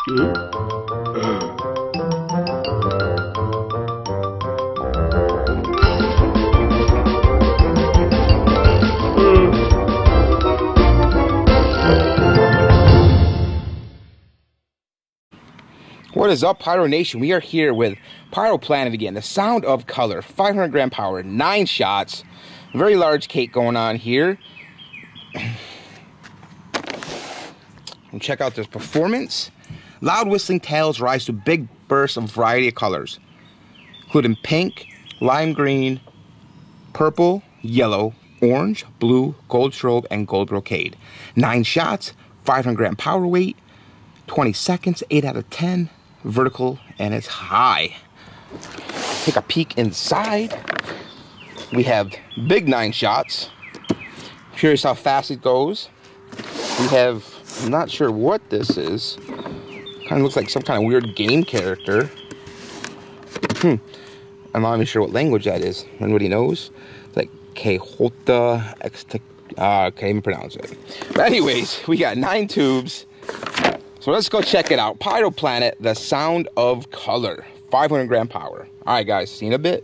What is up, Pyro Nation? We are here with Pyro Planet again. The sound of color, 500 gram power, 9 shots. Very large cake going on here. And check out this performance. Loud whistling tails rise to big bursts of variety of colors, including pink, lime green, purple, yellow, orange, blue, gold strobe, and gold brocade. 9 shots, 500 gram power weight, 20 seconds, 8 out of 10. Vertical, and it's high. Take a peek inside. We have big 9 shots. Curious how fast it goes. We have, I'm not sure what this is. Kind of looks like some kind of weird game character. I'm not even sure what language that is. Anybody knows? It's like Kehota. Can't even pronounce it. But anyways, we got 9 tubes. So let's go check it out. Pyro Planet, the sound of color. 500 gram power. All right, guys, see you in a bit.